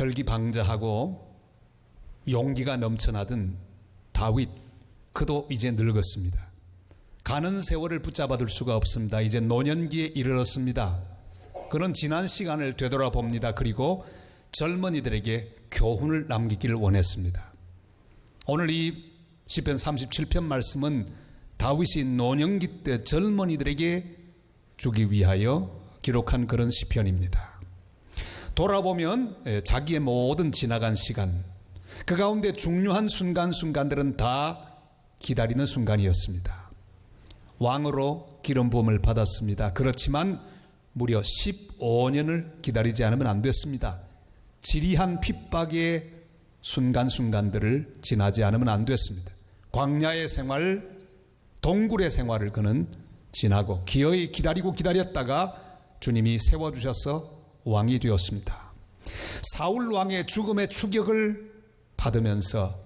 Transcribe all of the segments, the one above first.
혈기방자하고 용기가 넘쳐나던 다윗, 그도 이제 늙었습니다. 가는 세월을 붙잡아둘 수가 없습니다. 이제 노년기에 이르렀습니다. 그는 지난 시간을 되돌아봅니다. 그리고 젊은이들에게 교훈을 남기기를 원했습니다. 오늘 이 시편 37편 말씀은 다윗이 노년기 때 젊은이들에게 주기 위하여 기록한 그런 시편입니다. 돌아보면 자기의 모든 지나간 시간, 그 가운데 중요한 순간순간들은 다 기다리는 순간이었습니다. 왕으로 기름 부음을 받았습니다. 그렇지만 무려 15년을 기다리지 않으면 안 됐습니다. 지리한 핍박의 순간순간들을 지나지 않으면 안 됐습니다. 광야의 생활, 동굴의 생활을 그는 지나고 기어이 기다리고 기다렸다가 주님이 세워주셔서 왕이 되었습니다. 사울 왕의 죽음의 추격을 받으면서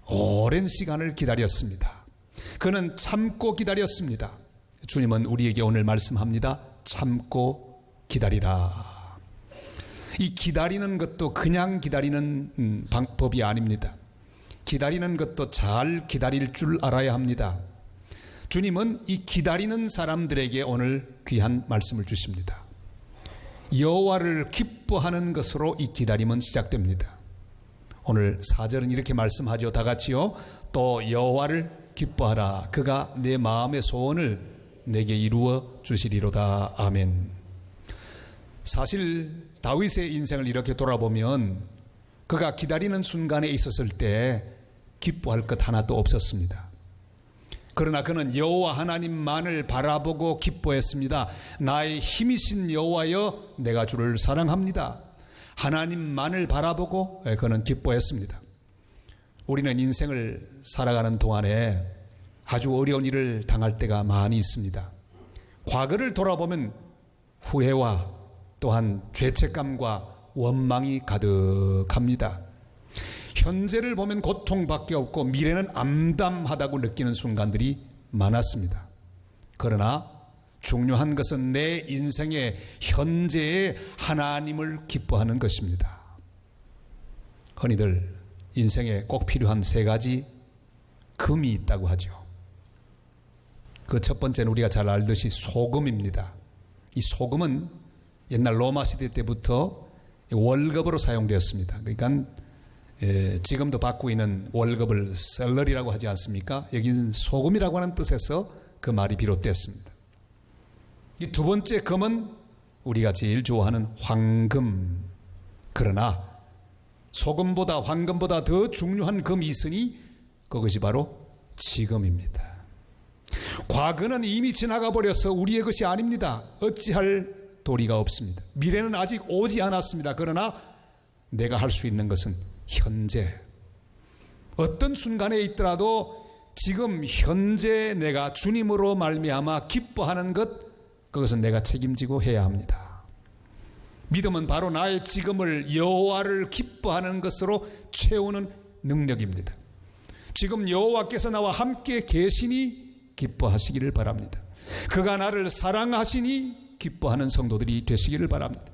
오랜 시간을 기다렸습니다. 그는 참고 기다렸습니다. 주님은 우리에게 오늘 말씀합니다. 참고 기다리라. 이 기다리는 것도 그냥 기다리는 방법이 아닙니다. 기다리는 것도 잘 기다릴 줄 알아야 합니다. 주님은 이 기다리는 사람들에게 오늘 귀한 말씀을 주십니다. 여호와를 기뻐하는 것으로 이 기다림은 시작됩니다. 오늘 4절은 이렇게 말씀하죠. 다 같이요. 또 여호와를 기뻐하라. 그가 내 마음의 소원을 내게 이루어 주시리로다. 아멘. 사실 다윗의 인생을 이렇게 돌아보면 그가 기다리는 순간에 있었을 때 기뻐할 것 하나도 없었습니다. 그러나 그는 여호와 하나님만을 바라보고 기뻐했습니다. 나의 힘이신 여호와여, 내가 주를 사랑합니다. 하나님만을 바라보고 그는 기뻐했습니다. 우리는 인생을 살아가는 동안에 아주 어려운 일을 당할 때가 많이 있습니다. 과거를 돌아보면 후회와 또한 죄책감과 원망이 가득합니다. 현재를 보면 고통밖에 없고 미래는 암담하다고 느끼는 순간들이 많았습니다. 그러나 중요한 것은 내 인생의 현재의 하나님을 기뻐하는 것입니다. 흔히들 인생에 꼭 필요한 3가지 금이 있다고 하죠. 그 첫 번째는 우리가 잘 알듯이 소금입니다. 이 소금은 옛날 로마 시대 때부터 월급으로 사용되었습니다. 그러니까 지금도 받고 있는 월급을 셀러리라고 하지 않습니까? 여기는 소금이라고 하는 뜻에서 그 말이 비롯되었습니다. 이 두 번째 금은 우리가 제일 좋아하는 황금. 그러나 소금보다 황금보다 더 중요한 금이 있으니 그것이 바로 지금입니다. 과거는 이미 지나가 버려서 우리의 것이 아닙니다. 어찌할 도리가 없습니다. 미래는 아직 오지 않았습니다. 그러나 내가 할 수 있는 것은 현재, 어떤 순간에 있더라도 지금 현재 내가 주님으로 말미암아 기뻐하는 것, 그것은 내가 책임지고 해야 합니다. 믿음은 바로 나의 지금을 여호와를 기뻐하는 것으로 채우는 능력입니다. 지금 여호와께서 나와 함께 계시니 기뻐하시기를 바랍니다. 그가 나를 사랑하시니 기뻐하는 성도들이 되시기를 바랍니다.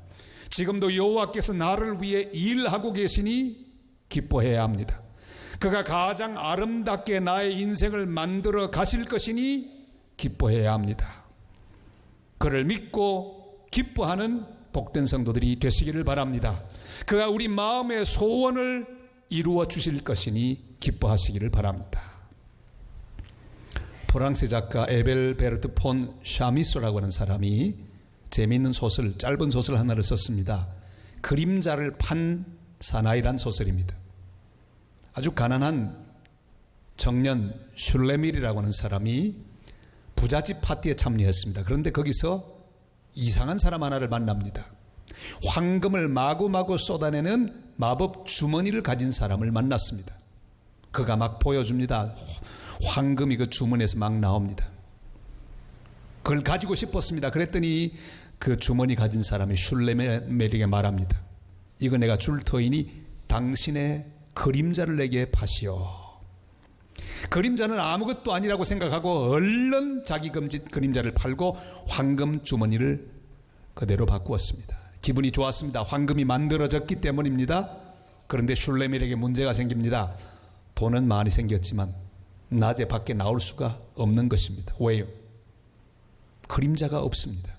지금도 여호와께서 나를 위해 일하고 계시니 기뻐해야 합니다. 그가 가장 아름답게 나의 인생을 만들어 가실 것이니 기뻐해야 합니다. 그를 믿고 기뻐하는 복된 성도들이 되시기를 바랍니다. 그가 우리 마음의 소원을 이루어 주실 것이니 기뻐하시기를 바랍니다. 프랑스 작가 에벨베르트 폰 샤미소라고 하는 사람이 재미있는 소설, 짧은 소설 하나를 썼습니다. 그림자를 판 사나이란 소설입니다. 아주 가난한 청년 슐레밀이라고 하는 사람이 부잣집 파티에 참여했습니다. 그런데 거기서 이상한 사람 하나를 만납니다. 황금을 마구마구 쏟아내는 마법 주머니를 가진 사람을 만났습니다. 그가 막 보여줍니다. 황금이 그 주머니에서 막 나옵니다. 그걸 가지고 싶었습니다. 그랬더니 그 주머니 가진 사람이 슐레멜에게 말합니다. 이거 내가 줄 터이니 당신의 그림자를 내게 파시오. 그림자는 아무것도 아니라고 생각하고 얼른 자기 그림자를 팔고 황금 주머니를 그대로 바꾸었습니다. 기분이 좋았습니다. 황금이 만들어졌기 때문입니다. 그런데 슐레멜에게 문제가 생깁니다. 돈은 많이 생겼지만 낮에 밖에 나올 수가 없는 것입니다. 왜요? 그림자가 없습니다.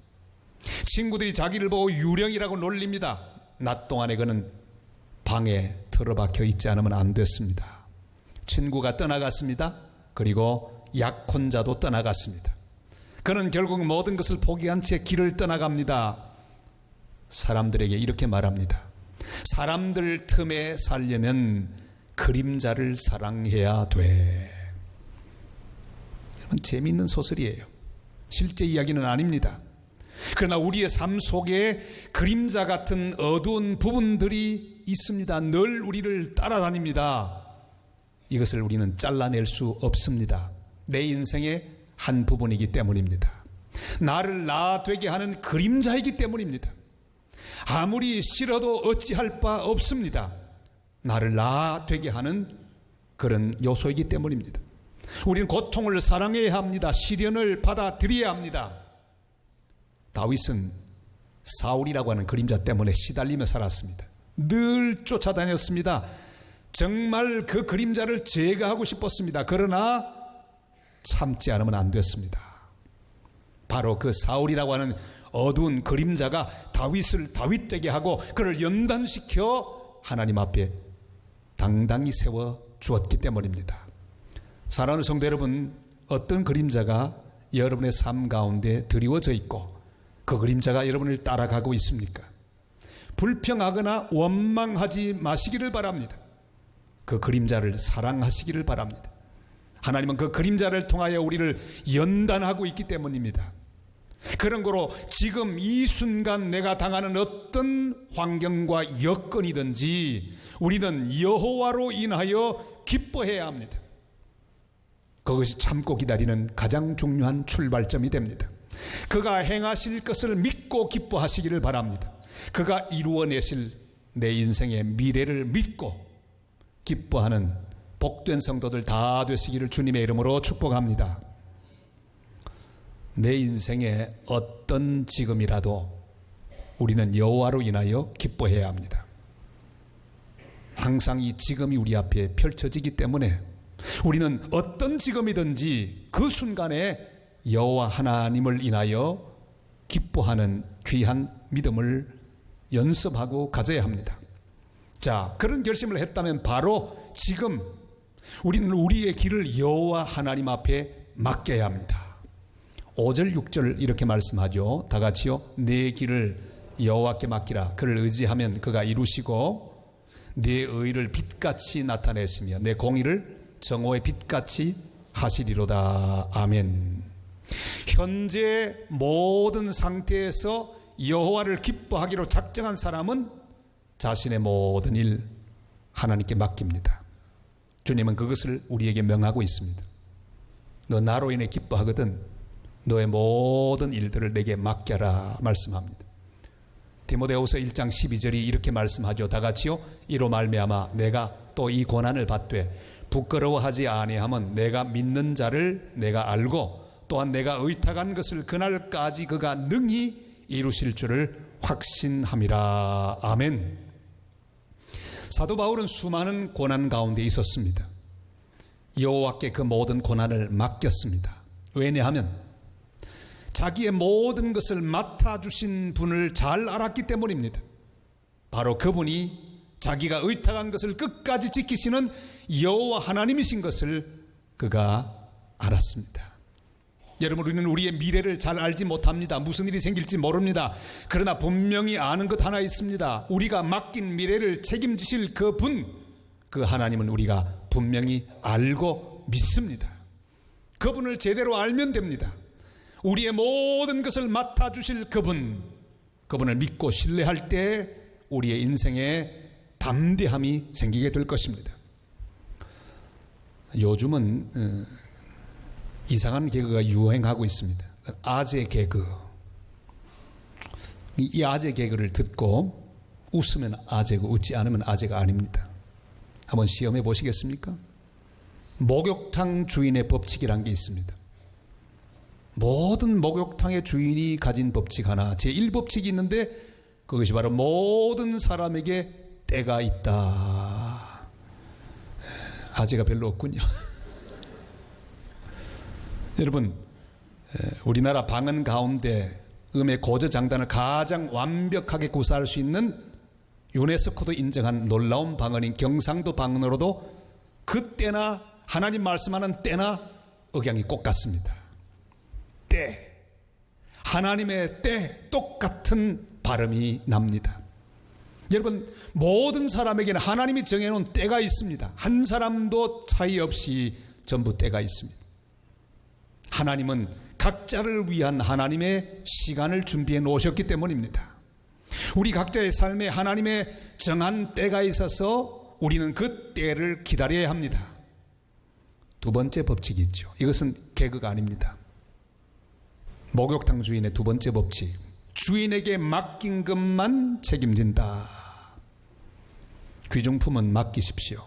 친구들이 자기를 보고 유령이라고 놀립니다. 낮 동안에 그는 방에 틀어박혀 있지 않으면 안 됐습니다. 친구가 떠나갔습니다. 그리고 약혼자도 떠나갔습니다. 그는 결국 모든 것을 포기한 채 길을 떠나갑니다. 사람들에게 이렇게 말합니다. 사람들 틈에 살려면 그림자를 사랑해야 돼. 재미있는 소설이에요. 실제 이야기는 아닙니다. 그러나 우리의 삶 속에 그림자 같은 어두운 부분들이 있습니다. 늘 우리를 따라다닙니다. 이것을 우리는 잘라낼 수 없습니다. 내 인생의 한 부분이기 때문입니다. 나를 나 되게 하는 그림자이기 때문입니다. 아무리 싫어도 어찌할 바 없습니다. 나를 나 되게 하는 그런 요소이기 때문입니다. 우리는 고통을 사랑해야 합니다. 시련을 받아들여야 합니다. 다윗은 사울이라고 하는 그림자 때문에 시달리며 살았습니다. 늘 쫓아다녔습니다. 정말 그 그림자를 제거하고 싶었습니다. 그러나 참지 않으면 안 됐습니다. 바로 그 사울이라고 하는 어두운 그림자가 다윗을 다윗되게 하고 그를 연단시켜 하나님 앞에 당당히 세워 주었기 때문입니다. 사랑하는 성도 여러분, 어떤 그림자가 여러분의 삶 가운데 드리워져 있고 그 그림자가 여러분을 따라가고 있습니까? 불평하거나 원망하지 마시기를 바랍니다. 그 그림자를 사랑하시기를 바랍니다. 하나님은 그 그림자를 통하여 우리를 연단하고 있기 때문입니다. 그런 거로 지금 이 순간 내가 당하는 어떤 환경과 여건이든지 우리는 여호와로 인하여 기뻐해야 합니다. 그것이 참고 기다리는 가장 중요한 출발점이 됩니다. 그가 행하실 것을 믿고 기뻐하시기를 바랍니다. 그가 이루어내실 내 인생의 미래를 믿고 기뻐하는 복된 성도들 다 되시기를 주님의 이름으로 축복합니다. 내 인생의 어떤 지금이라도 우리는 여호와로 인하여 기뻐해야 합니다. 항상 이 지금이 우리 앞에 펼쳐지기 때문에 우리는 어떤 지금이든지 그 순간에 여호와 하나님을 인하여 기뻐하는 귀한 믿음을 연습하고 가져야 합니다. 자, 그런 결심을 했다면 바로 지금 우리는 우리의 길을 여호와 하나님 앞에 맡겨야 합니다. 5절 6절 이렇게 말씀하죠. 다 같이요. 내 길을 여호와께 맡기라. 그를 의지하면 그가 이루시고 내 의를 빛같이 나타내시며 내 공의를 정오의 빛같이 하시리로다. 아멘. 현재 모든 상태에서 여호와를 기뻐하기로 작정한 사람은 자신의 모든 일 하나님께 맡깁니다. 주님은 그것을 우리에게 명하고 있습니다. 너 나로 인해 기뻐하거든 너의 모든 일들을 내게 맡겨라 말씀합니다. 디모데후서 1장 12절이 이렇게 말씀하죠. 다 같이요. 이로 말미암아 내가 또 이 고난을 받되 부끄러워하지 아니함은 내가 믿는 자를 내가 알고 또한 내가 의탁한 것을 그날까지 그가 능히 이루실 줄을 확신함이라. 아멘. 사도 바울은 수많은 고난 가운데 있었습니다. 여호와께 그 모든 고난을 맡겼습니다. 왜냐하면 자기의 모든 것을 맡아주신 분을 잘 알았기 때문입니다. 바로 그분이 자기가 의탁한 것을 끝까지 지키시는 여호와 하나님이신 것을 그가 알았습니다. 여러분, 우리는 우리의 미래를 잘 알지 못합니다. 무슨 일이 생길지 모릅니다. 그러나 분명히 아는 것 하나 있습니다. 우리가 맡긴 미래를 책임지실 그 분, 그 하나님은 우리가 분명히 알고 믿습니다. 그분을 제대로 알면 됩니다. 우리의 모든 것을 맡아주실 그분을 믿고 신뢰할 때 우리의 인생에 담대함이 생기게 될 것입니다. 요즘은 이상한 개그가 유행하고 있습니다. 아재 개그. 이 아재 개그를 듣고 웃으면 아재고 웃지 않으면 아재가 아닙니다. 한번 시험해 보시겠습니까? 목욕탕 주인의 법칙이란 게 있습니다. 모든 목욕탕의 주인이 가진 법칙 하나, 제1법칙이 있는데 그것이 바로 모든 사람에게 때가 있다. 아재가 별로 없군요. 여러분, 우리나라 방언 가운데 음의 고저장단을 가장 완벽하게 구사할 수 있는 유네스코도 인정한 놀라운 방언인 경상도 방언으로도 그때나 하나님 말씀하는 때나 억양이 꼭 같습니다. 때, 하나님의 때 똑같은 발음이 납니다. 여러분, 모든 사람에게는 하나님이 정해놓은 때가 있습니다. 한 사람도 차이 없이 전부 때가 있습니다. 하나님은 각자를 위한 하나님의 시간을 준비해 놓으셨기 때문입니다. 우리 각자의 삶에 하나님의 정한 때가 있어서 우리는 그 때를 기다려야 합니다. 두 번째 법칙이 있죠. 이것은 개그가 아닙니다. 목욕탕 주인의 두 번째 법칙, 주인에게 맡긴 것만 책임진다. 귀중품은 맡기십시오.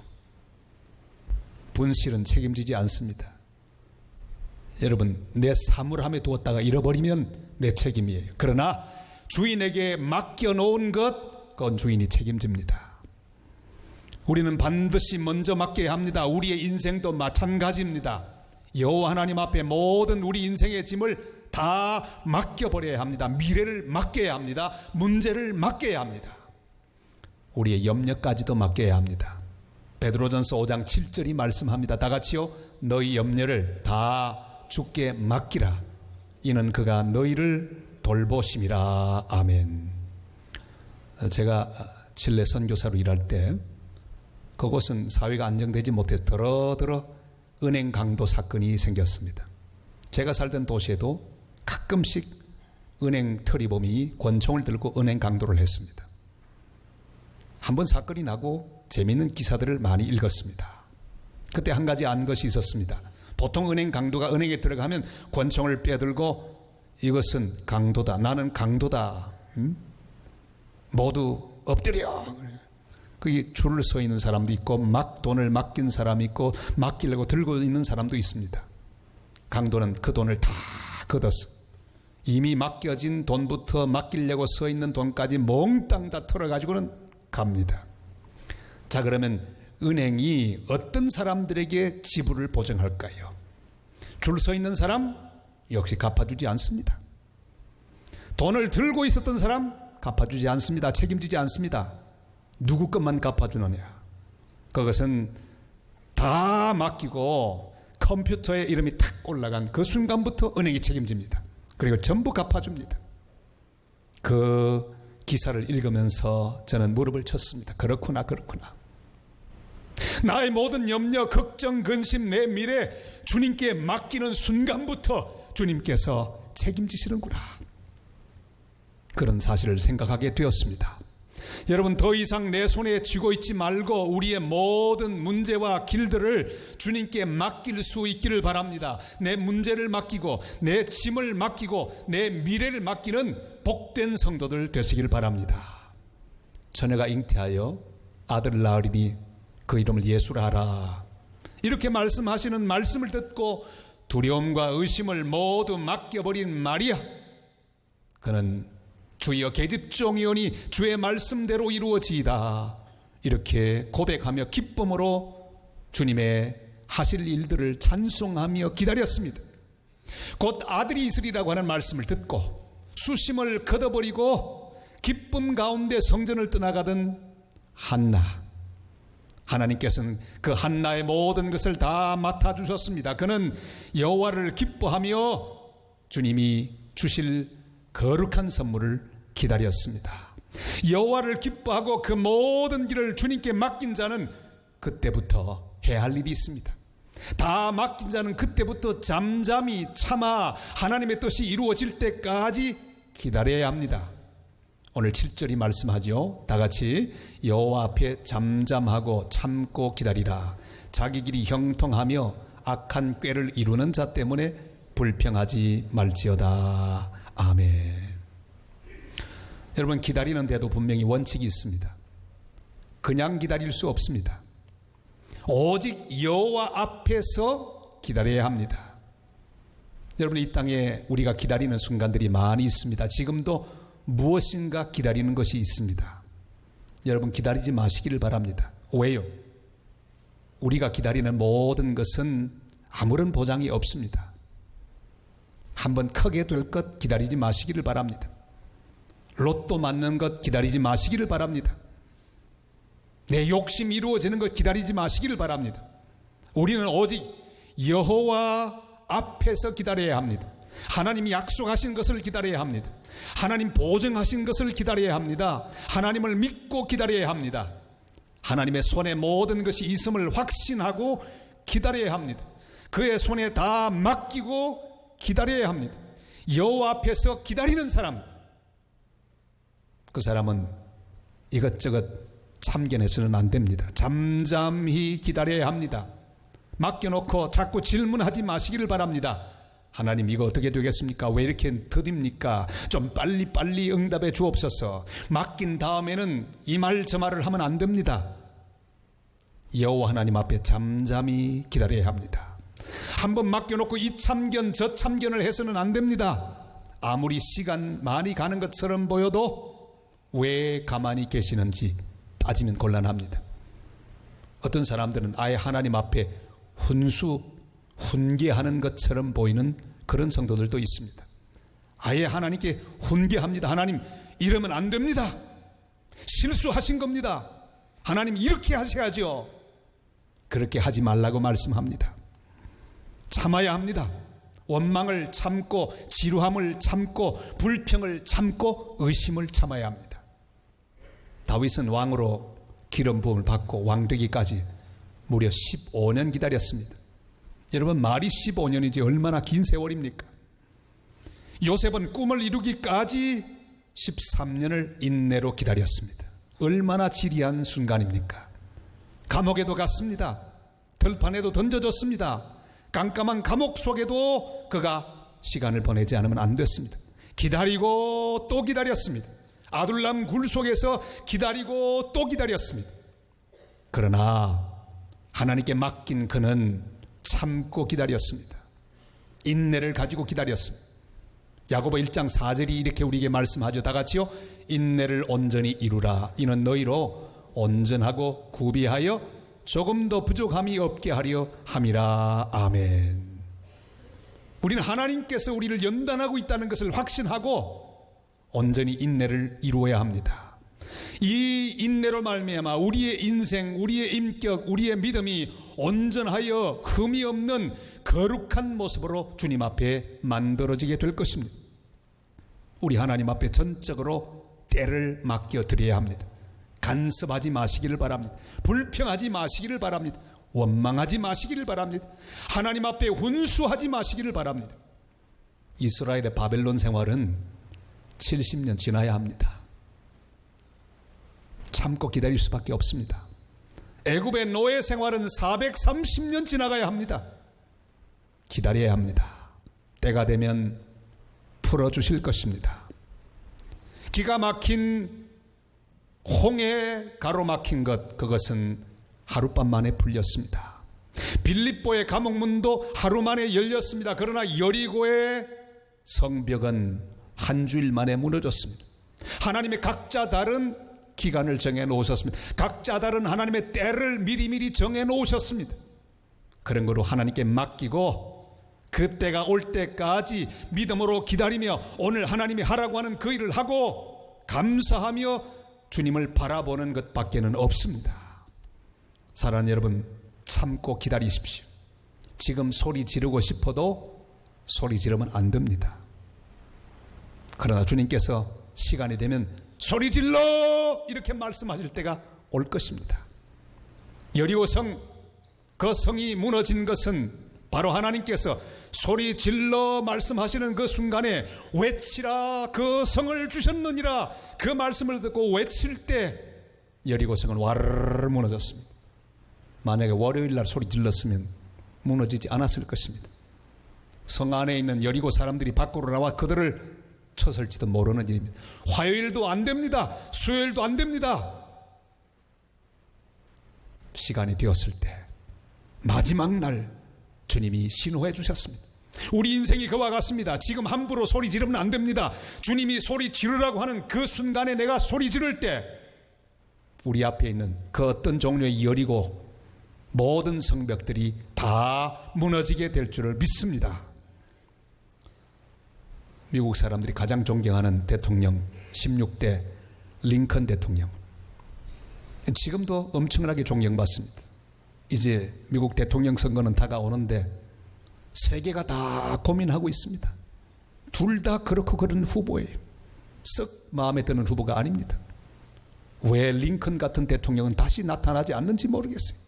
분실은 책임지지 않습니다. 여러분, 내 사물함에 두었다가 잃어버리면 내 책임이에요. 그러나 주인에게 맡겨놓은 것, 그건 주인이 책임집니다. 우리는 반드시 먼저 맡겨야 합니다. 우리의 인생도 마찬가지입니다. 여호와 하나님 앞에 모든 우리 인생의 짐을 다 맡겨버려야 합니다. 미래를 맡겨야 합니다. 문제를 맡겨야 합니다. 우리의 염려까지도 맡겨야 합니다. 베드로전서 5장 7절이 말씀합니다. 다 같이요. 너희 염려를 다 주께 맡기라. 이는 그가 너희를 돌보심이라. 아멘. 제가 칠레 선교사로 일할 때 그곳은 사회가 안정되지 못해서 더러더러 은행 강도 사건이 생겼습니다. 제가 살던 도시에도 가끔씩 은행 터리범이 권총을 들고 은행 강도를 했습니다. 한번 사건이 나고 재미있는 기사들을 많이 읽었습니다. 그때 한 가지 안 것이 있었습니다. 보통 은행 강도가 은행에 들어가면 권총을 빼들고 이것은 강도다, 나는 강도다, 모두 엎드려. 거기 줄을 서 있는 사람도 있고 막 돈을 맡긴 사람이 있고 맡기려고 들고 있는 사람도 있습니다. 강도는 그 돈을 다 걷었어. 이미 맡겨진 돈부터 맡기려고 서 있는 돈까지 몽땅 다 털어가지고는 갑니다. 자, 그러면 은행이 어떤 사람들에게 지불을 보증할까요? 줄 서 있는 사람 역시 갚아주지 않습니다. 돈을 들고 있었던 사람 갚아주지 않습니다. 책임지지 않습니다. 누구 것만 갚아주느냐? 그것은 다 맡기고 컴퓨터에 이름이 탁 올라간 그 순간부터 은행이 책임집니다. 그리고 전부 갚아줍니다. 그 기사를 읽으면서 저는 무릎을 쳤습니다. 그렇구나, 그렇구나. 나의 모든 염려, 걱정, 근심, 내 미래 주님께 맡기는 순간부터 주님께서 책임지시는구나. 그런 사실을 생각하게 되었습니다. 여러분, 더 이상 내 손에 쥐고 있지 말고 우리의 모든 문제와 길들을 주님께 맡길 수 있기를 바랍니다. 내 문제를 맡기고 내 짐을 맡기고 내 미래를 맡기는 복된 성도들 되시길 바랍니다. 처녀가 잉태하여 아들을 낳으리니 그 이름을 예수라 하라. 이렇게 말씀하시는 말씀을 듣고 두려움과 의심을 모두 맡겨버린 마리아, 그는 주여 계집종이오니 주의 말씀대로 이루어지이다, 이렇게 고백하며 기쁨으로 주님의 하실 일들을 찬송하며 기다렸습니다. 곧 아들이 있으리라고 하는 말씀을 듣고 수심을 걷어버리고 기쁨 가운데 성전을 떠나가던 한나, 하나님께서는 그 한나의 모든 것을 다 맡아주셨습니다. 그는 여호와를 기뻐하며 주님이 주실 거룩한 선물을 기다렸습니다. 여호와를 기뻐하고 그 모든 길을 주님께 맡긴 자는 그때부터 해야 할 일이 있습니다. 다 맡긴 자는 그때부터 잠잠히 참아 하나님의 뜻이 이루어질 때까지 기다려야 합니다. 오늘 7절이 말씀하죠. 다 같이 여호와 앞에 잠잠하고 참고 기다리라. 자기 길이 형통하며 악한 꾀를 이루는 자 때문에 불평하지 말지어다. 아멘. 여러분, 기다리는데도 분명히 원칙이 있습니다. 그냥 기다릴 수 없습니다. 오직 여호와 앞에서 기다려야 합니다. 여러분, 이 땅에 우리가 기다리는 순간들이 많이 있습니다. 지금도 무엇인가 기다리는 것이 있습니다. 여러분, 기다리지 마시기를 바랍니다. 왜요? 우리가 기다리는 모든 것은 아무런 보장이 없습니다. 한번 크게 될 것 기다리지 마시기를 바랍니다. 로또 맞는 것 기다리지 마시기를 바랍니다. 내 욕심이 이루어지는 것 기다리지 마시기를 바랍니다. 우리는 오직 여호와 앞에서 기다려야 합니다. 하나님이 약속하신 것을 기다려야 합니다. 하나님 보증하신 것을 기다려야 합니다. 하나님을 믿고 기다려야 합니다. 하나님의 손에 모든 것이 있음을 확신하고 기다려야 합니다. 그의 손에 다 맡기고 기다려야 합니다. 여호와 앞에서 기다리는 사람, 그 사람은 이것저것 참견해서는 안 됩니다. 잠잠히 기다려야 합니다. 맡겨놓고 자꾸 질문하지 마시기를 바랍니다. 하나님, 이거 어떻게 되겠습니까? 왜 이렇게 더딥니까? 좀 빨리 응답해 주옵소서. 맡긴 다음에는 이 말 저 말을 하면 안 됩니다. 여호와 하나님 앞에 잠잠히 기다려야 합니다. 한번 맡겨놓고 이 참견 저 참견을 해서는 안 됩니다. 아무리 시간 많이 가는 것처럼 보여도 왜 가만히 계시는지 따지면 곤란합니다. 어떤 사람들은 아예 하나님 앞에 훈계하는 것처럼 보이는 그런 성도들도 있습니다. 아예 하나님께 훈계합니다. 하나님, 이러면 안 됩니다. 실수하신 겁니다. 하나님, 이렇게 하셔야죠. 그렇게 하지 말라고 말씀합니다. 참아야 합니다. 원망을 참고, 지루함을 참고, 불평을 참고, 의심을 참아야 합니다. 다윗은 왕으로 기름 부음을 받고 왕되기까지 무려 15년 기다렸습니다. 여러분, 말이 15년이지 얼마나 긴 세월입니까? 요셉은 꿈을 이루기까지 13년을 인내로 기다렸습니다. 얼마나 지리한 순간입니까? 감옥에도 갔습니다. 들판에도 던져졌습니다. 깜깜한 감옥 속에도 그가 시간을 보내지 않으면 안 됐습니다. 기다리고 또 기다렸습니다. 아둘람 굴 속에서 기다리고 또 기다렸습니다. 그러나 하나님께 맡긴 그는 참고 기다렸습니다. 인내를 가지고 기다렸습니다. 야고보 1장 4절이 이렇게 우리에게 말씀하죠. 다 같이요. 인내를 온전히 이루라. 이는 너희로 온전하고 구비하여 조금도 부족함이 없게 하려 함이라. 아멘. 우리는 하나님께서 우리를 연단하고 있다는 것을 확신하고 온전히 인내를 이루어야 합니다. 이 인내로 말미암아 우리의 인생, 우리의 인격, 우리의 믿음이 온전하여 흠이 없는 거룩한 모습으로 주님 앞에 만들어지게 될 것입니다. 우리 하나님 앞에 전적으로 때를 맡겨드려야 합니다. 간섭하지 마시기를 바랍니다. 불평하지 마시기를 바랍니다. 원망하지 마시기를 바랍니다. 하나님 앞에 훈수하지 마시기를 바랍니다. 이스라엘의 바벨론 생활은 70년 지나야 합니다. 참고 기다릴 수밖에 없습니다. 애굽의 노예 생활은 430년 지나가야 합니다. 기다려야 합니다. 때가 되면 풀어주실 것입니다. 기가 막힌 홍해 가로막힌 것, 그것은 하룻밤 만에 풀렸습니다. 빌립보의 감옥문도 하루 만에 열렸습니다. 그러나 여리고의 성벽은 한 주일 만에 무너졌습니다. 하나님의 각자 다른 기간을 정해 놓으셨습니다. 각자 다른 하나님의 때를 미리미리 정해 놓으셨습니다. 그런 거로 하나님께 맡기고 그 때가 올 때까지 믿음으로 기다리며 오늘 하나님이 하라고 하는 그 일을 하고 감사하며 주님을 바라보는 것밖에는 없습니다. 사랑하는 여러분, 참고 기다리십시오. 지금 소리 지르고 싶어도 소리 지르면 안 됩니다. 그러나 주님께서 시간이 되면 소리 질러! 이렇게 말씀하실 때가 올 것입니다. 여리고성, 그 성이 무너진 것은 바로 하나님께서 소리 질러 말씀하시는 그 순간에 외치라, 그 성을 주셨느니라, 그 말씀을 듣고 외칠 때 여리고성은 와르르 무너졌습니다. 만약에 월요일 날 소리 질렀으면 무너지지 않았을 것입니다. 성 안에 있는 여리고 사람들이 밖으로 나와 그들을 쳤을지도 모르는 일입니다. 화요일도 안 됩니다. 수요일도 안 됩니다. 시간이 되었을 때 마지막 날 주님이 신호해 주셨습니다. 우리 인생이 그와 같습니다. 지금 함부로 소리 지르면 안 됩니다. 주님이 소리 지르라고 하는 그 순간에 내가 소리 지를 때 우리 앞에 있는 그 어떤 종류의 여리고 모든 성벽들이 다 무너지게 될 줄을 믿습니다. 미국 사람들이 가장 존경하는 대통령 16대 링컨 대통령, 지금도 엄청나게 존경받습니다. 이제 미국 대통령 선거는 다가오는데 세계가 다 고민하고 있습니다. 둘 다 그렇고 그런 후보예요. 썩 마음에 드는 후보가 아닙니다. 왜 링컨 같은 대통령은 다시 나타나지 않는지 모르겠어요.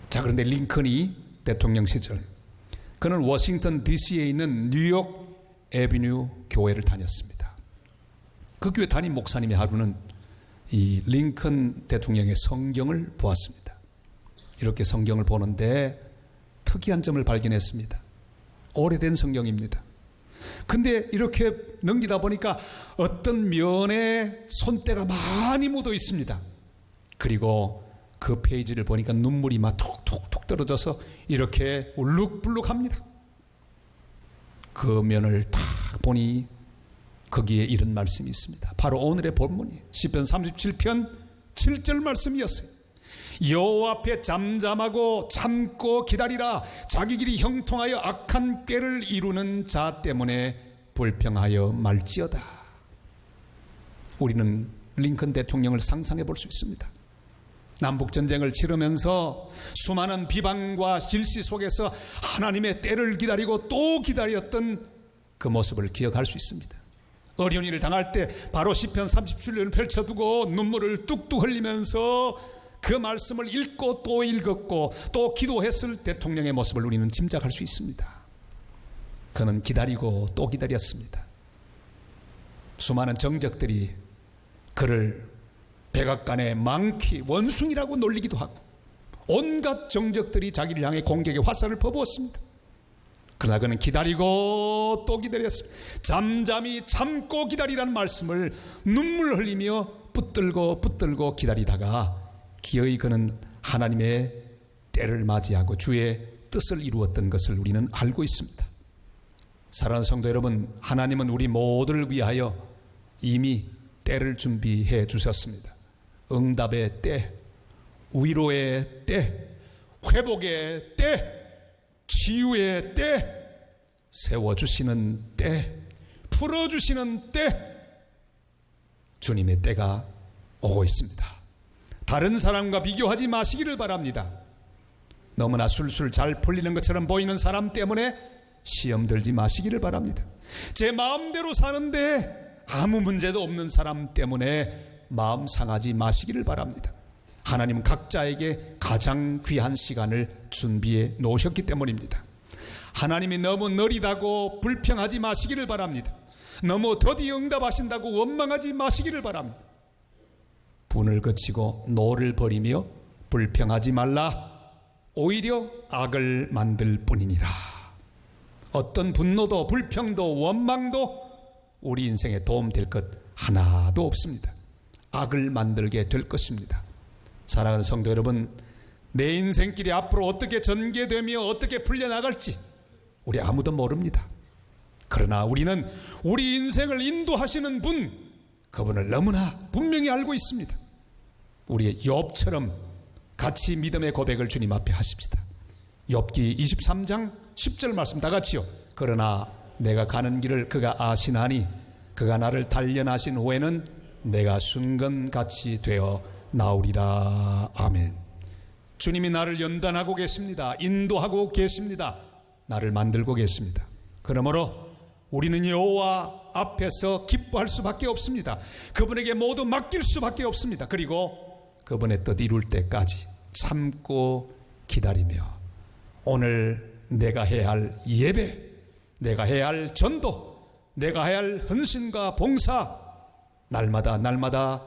자, 그런데 링컨이 대통령 시절, 그는 워싱턴 DC에 있는 뉴욕 애비뉴 교회를 다녔습니다. 그 교회 담임 목사님이 하루는 이 링컨 대통령의 성경을 보았습니다. 이렇게 성경을 보는데 특이한 점을 발견했습니다. 오래된 성경입니다. 근데 이렇게 넘기다 보니까 어떤 면에 손때가 많이 묻어 있습니다. 그리고 그 페이지를 보니까 눈물이 막 툭툭툭 떨어져서 이렇게 울룩불룩합니다. 그 면을 딱 보니 거기에 이런 말씀이 있습니다. 바로 오늘의 본문이 시편 37편 7절 말씀이었어요. 여호와 앞에 잠잠하고 참고 기다리라. 자기 길이 형통하여 악한 꾀를 이루는 자 때문에 불평하여 말지어다. 우리는 링컨 대통령을 상상해 볼 수 있습니다. 남북전쟁을 치르면서 수많은 비방과 질시 속에서 하나님의 때를 기다리고 또 기다렸던 그 모습을 기억할 수 있습니다. 어려운 일을 당할 때 바로 시편 37편을 펼쳐두고 눈물을 뚝뚝 흘리면서 그 말씀을 읽고 또 읽었고 또 기도했을 대통령의 모습을 우리는 짐작할 수 있습니다. 그는 기다리고 또 기다렸습니다. 수많은 정적들이 그를 백악관의 망키, 원숭이라고 놀리기도 하고 온갖 정적들이 자기를 향해 공격의 화살을 퍼부었습니다. 그러나 그는 기다리고 또 기다렸습니다. 잠잠히 참고 기다리라는 말씀을 눈물 흘리며 붙들고 기다리다가 기어이 그는 하나님의 때를 맞이하고 주의 뜻을 이루었던 것을 우리는 알고 있습니다. 사랑하는 성도 여러분, 하나님은 우리 모두를 위하여 이미 때를 준비해 주셨습니다. 응답의 때, 위로의 때, 회복의 때, 치유의 때, 세워주시는 때, 풀어주시는 때, 주님의 때가 오고 있습니다. 다른 사람과 비교하지 마시기를 바랍니다. 너무나 술술 잘 풀리는 것처럼 보이는 사람 때문에 시험 들지 마시기를 바랍니다. 제 마음대로 사는데 아무 문제도 없는 사람 때문에 마음 상하지 마시기를 바랍니다. 하나님은 각자에게 가장 귀한 시간을 준비해 놓으셨기 때문입니다. 하나님이 너무 느리다고 불평하지 마시기를 바랍니다. 너무 더디 응답하신다고 원망하지 마시기를 바랍니다. 분을 그치고 노를 버리며 불평하지 말라. 오히려 악을 만들 뿐이니라. 어떤 분노도 불평도 원망도 우리 인생에 도움될 것 하나도 없습니다. 악을 만들게 될 것입니다. 사랑하는 성도 여러분, 내 인생길이 앞으로 어떻게 전개되며 어떻게 풀려나갈지 우리 아무도 모릅니다. 그러나 우리는 우리 인생을 인도하시는 분, 그분을 너무나 분명히 알고 있습니다. 우리의 욥처럼 같이 믿음의 고백을 주님 앞에 하십시다. 욥기 23장 10절 말씀 다 같이요. 그러나 내가 가는 길을 그가 아시나니 그가 나를 단련하신 후에는 내가 순건같이 되어 나오리라. 아멘. 주님이 나를 연단하고 계십니다. 인도하고 계십니다. 나를 만들고 계십니다. 그러므로 우리는 여호와 앞에서 기뻐할 수밖에 없습니다. 그분에게 모두 맡길 수밖에 없습니다. 그리고 그분의 뜻 이룰 때까지 참고 기다리며 오늘 내가 해야 할 예배, 내가 해야 할 전도, 내가 해야 할 헌신과 봉사, 날마다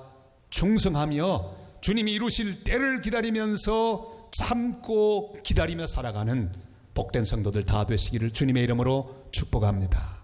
충성하며 주님이 이루실 때를 기다리면서 참고 기다리며 살아가는 복된 성도들 다 되시기를 주님의 이름으로 축복합니다.